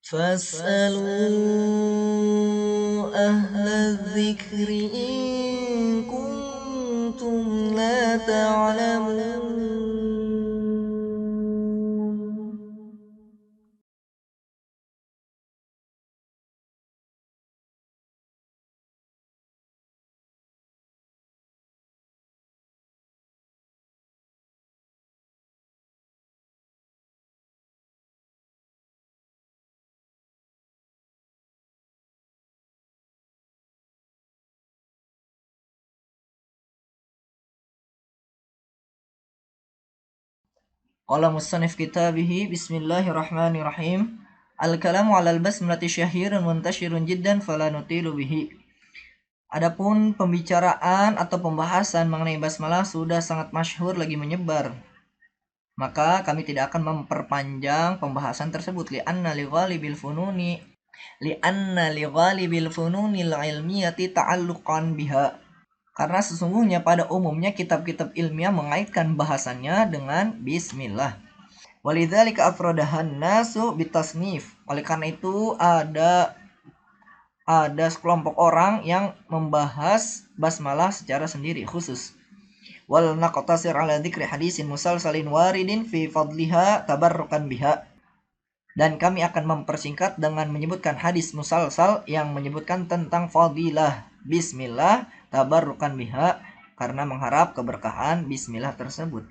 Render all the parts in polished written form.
فاسألوا أهل الذكر إن كنتم لا تعلمون. Qala musannif kitabihi bismillahirrahmanirrahim. Al-kalamu 'alal basmalati syahirun muntashirun jiddan fala nutilu bihi. Adapun pembicaraan atau pembahasan mengenai basmalah sudah sangat masyhur lagi menyebar. Maka kami tidak akan memperpanjang pembahasan tersebut li'anna li ghalibil fununil ilmiyati ta'alluqan biha. Karena sesungguhnya pada umumnya kitab-kitab ilmiah mengaitkan bahasannya dengan bismillah. Walidzalika afradahan nasu bitasnif. Oleh karena itu ada sekelompok orang yang membahas basmalah secara sendiri khusus. Wal naqtasir ala dzikri hadisin musalsalin waridin fi fadliha tabarrukan biha. Dan kami akan mempersingkat dengan menyebutkan hadis musalsal yang menyebutkan tentang fadilah bismillah tabarrukan biha, karena mengharap keberkahan bismillah tersebut.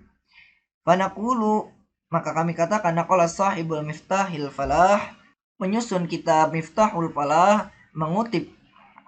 Fanaqulu, maka kami katakan, naqala sahibul miftahil falah, menyusun kitab Miftahul Falah, mengutip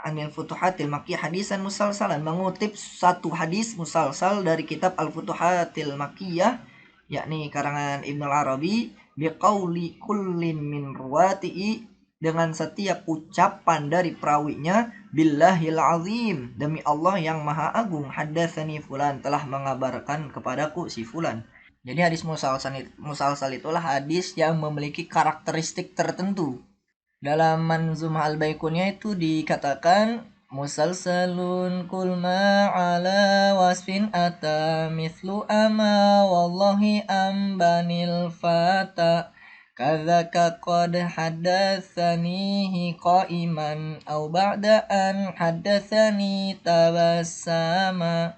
anil futuhatil makkiyah hadisan musalsalan, mengutip satu hadis musalsal dari kitab Al-Futuhatil Makkiyah, yakni karangan Ibnu Arabi, biqauli kullin min ruwati'i, dengan setiap ucapan dari perawinya, billahil azim, demi Allah yang maha agung, haddatsani fulan, telah mengabarkan kepadaku si fulan. Jadi hadis musalsal itulah hadis yang memiliki karakteristik tertentu. Dalam Manzumah Al-Baiquniyah itu dikatakan musalsalun kulma ala wasfin ata mithlu ama wallahi ambanil fata kadzaka qad haddatsanihi qa'iman au ba'da an haddatsani tabassama.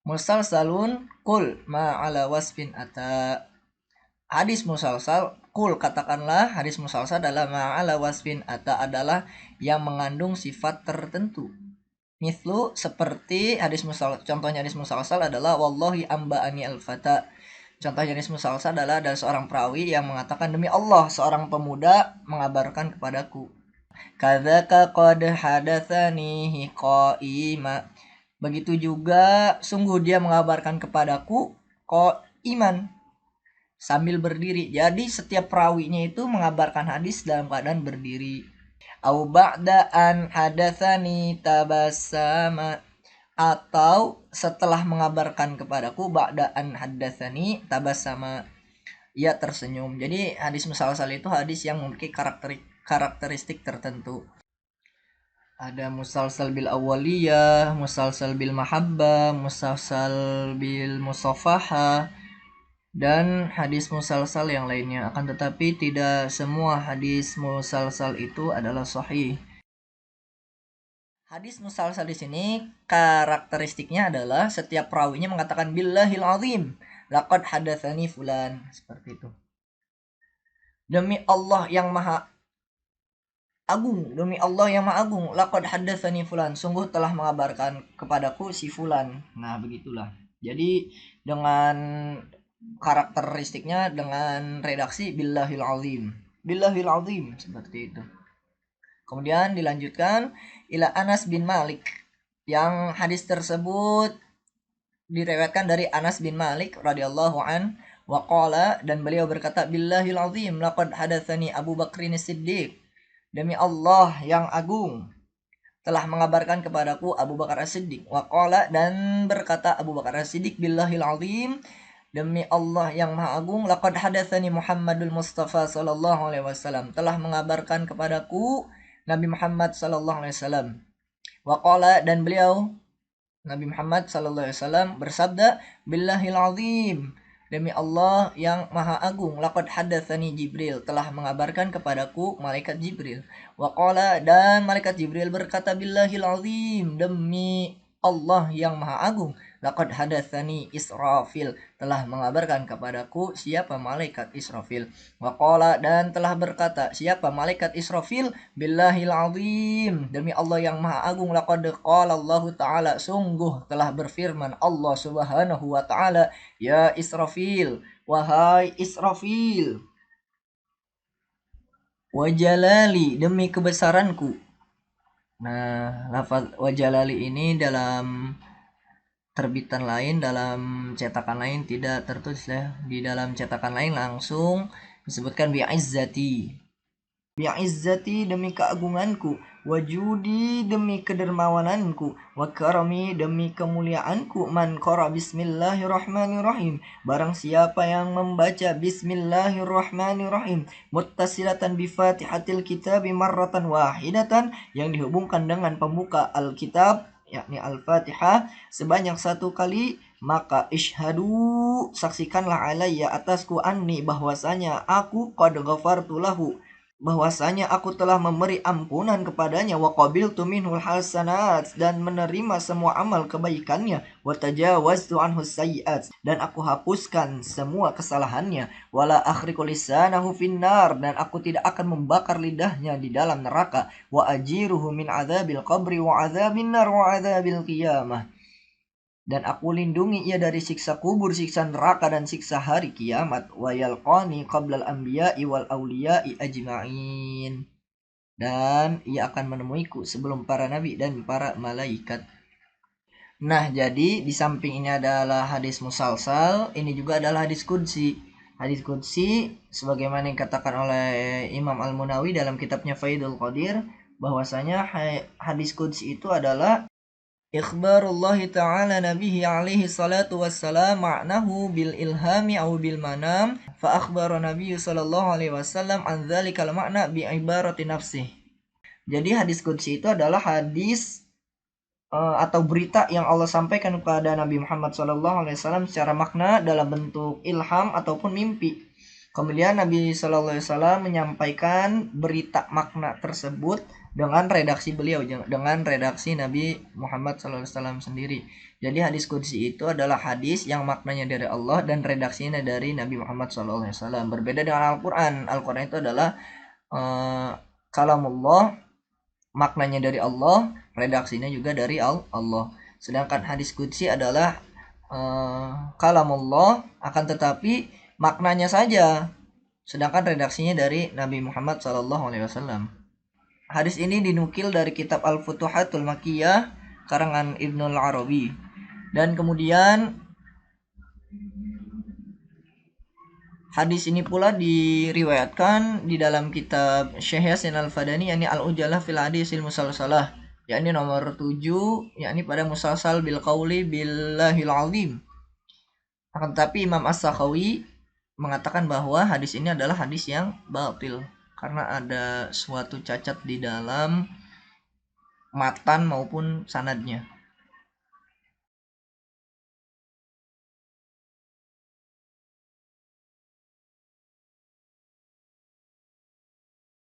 Musalsalun kul ma ala wasfin ata. Hadis musalsal, kul katakanlah, hadis musalsal adalah ma'ala wasfin ata, adalah yang mengandung sifat tertentu. Mithlu, seperti hadis musalsal, contohnya hadis musalsal adalah wallahi amba'ani al-fata. Contoh hadis musalsal adalah dari seorang perawi yang mengatakan, demi Allah seorang pemuda mengabarkan kepadaku. Kadzaka qad hadatsanihi qa'ima. Begitu juga sungguh dia mengabarkan kepadaku qa'iman, sambil berdiri. Jadi setiap perawinya itu mengabarkan hadis dalam keadaan berdiri. Au ba'da an hadatsani tabassama, atau setelah mengabarkan kepadaku, ba'da an hadatsani tabassama, ia tersenyum. Jadi hadis musalsal itu hadis yang memiliki karakteristik tertentu. Ada musalsal bil awaliyah, musalsal bil mahabbah, musalsal bil musafaha, dan hadis musalsal yang lainnya. Akan tetapi tidak semua hadis musalsal itu adalah sahih. Hadis musalsal di sini karakteristiknya adalah setiap perawinya mengatakan billahil azim, laqad hadatsani fulan, seperti itu. Demi Allah yang maha agung, demi Allah yang maha agung, laqad hadatsani fulan, sungguh telah mengabarkan kepadaku si fulan. Nah, begitulah. Jadi dengan karakteristiknya dengan redaksi billahil azim. Billahil azim, seperti itu. Kemudian dilanjutkan ila Anas bin Malik, yang hadis tersebut diriwayatkan dari Anas bin Malik radhiyallahu an, wa qala, dan beliau berkata, billahil azim laqad hadatsani Abu Bakrin Siddiq, demi Allah yang agung telah mengabarkan kepadaku Abu Bakar As-Siddiq. Wa qala, dan berkata Abu Bakar As-Siddiq, billahil azim, demi Allah yang maha agung, laqad hadatsani Muhammadul Mustafa sallallahu alaihi wasallam, telah mengabarkan kepadaku Nabi Muhammad sallallahu alaihi wasallam. Wa qala, dan beliau Nabi Muhammad sallallahu alaihi wasallam bersabda, billahil azim, demi Allah yang maha agung, laqad haddatsani Jibril, telah mengabarkan kepadaku malaikat Jibril. Wa qala, dan malaikat Jibril berkata, billahil azim, demi Allah yang maha agung, laqad hadatsani Israfil, telah mengabarkan kepadaku siapa malaikat Israfil. Wa qala, dan telah berkata siapa malaikat Israfil, billahil azim, demi Allah yang maha agung, laqad qala Allah taala, sungguh telah berfirman Allah Subhanahu wa taala, ya Israfil, wahai Israfil, wa jalali, demi kebesaranku. Nah, lafaz wa jalali ini dalam terbitan lain, dalam cetakan lain tidak tertulis ya. Di dalam cetakan lain langsung disebutkan bi'izzati. Bi'izzati, demi keagunganku, wajudi, demi kedermawananku, wa karami, demi kemuliaanku, man qara bismillahirrahmanirrahim, barang siapa yang membaca bismillahirrahmanirrahim, muttasilatan bi fatihatil kitabi marratan wahidatan, yang dihubungkan dengan pembuka alkitab yakni al-fatihah sebanyak satu kali, maka ishadu, saksikanlah alayya atasku, anni, bahwasanya aku, qad ghafartu lahu, bahwasanya aku telah memberi ampunan kepadanya, wa qabiltu minhul hasanat, dan menerima semua amal kebaikannya, wa tajawaztu anhu sayyi'at, dan aku hapuskan semua kesalahannya, wala akhriqu lisanahu finnar, dan aku tidak akan membakar lidahnya di dalam neraka, wa ajiruhu min adzabil qabri wa adzabin nar wa adzabil qiyamah, dan aku lindungi ia dari siksa kubur, siksa neraka, dan siksa hari kiamat. Wa yalqani qablal anbiya'i wal awliya'i ajma'in, dan ia akan menemuiku sebelum para nabi dan para malaikat. Nah, jadi di samping ini adalah hadis musalsal, ini juga adalah hadis qudsi. Hadis qudsi sebagaimana yang dikatakan oleh Imam Al-Munawi dalam kitabnya Faidul Qadir, bahwasanya hadis qudsi itu adalah ikhbarullah ta'ala nabihi alaihi salatu wassalam ma'nahu bil ilhami au bil manam, fa akhbara nabiy sallallahu alaihi wasallam an dzalikal ma'na bi ibarati nafsih. Jadi hadis qudsi itu adalah hadis atau berita yang Allah sampaikan kepada Nabi Muhammad sallallahu alaihi wasallam secara makna dalam bentuk ilham ataupun mimpi. Kemudian Nabi sallallahu alaihi wasallam menyampaikan berita makna tersebut dengan redaksi beliau, dengan redaksi Nabi Muhammad SAW sendiri. Jadi hadis qudsi itu adalah hadis yang maknanya dari Allah dan redaksinya dari Nabi Muhammad SAW. Berbeda dengan Al-Quran. Al-Quran itu adalah kalamullah, maknanya dari Allah, redaksinya juga dari Allah. Sedangkan hadis qudsi adalah kalamullah, akan tetapi maknanya saja, sedangkan redaksinya dari Nabi Muhammad SAW. Hadis ini dinukil dari kitab Al-Futuhatul Makkiyah karangan Ibnul Arabi. Dan kemudian hadis ini pula diriwayatkan di dalam kitab Syekh Yasin Al-Fadani, yakni Al-Ujalah fil Hadisil Musalsalah, yakni nomor 7, yakni pada musalsal bil qauli billahil azim. Akan tetapi Imam As-Sakhawi mengatakan bahwa hadis ini adalah hadis yang batil, karena ada suatu cacat di dalam matan maupun sanadnya.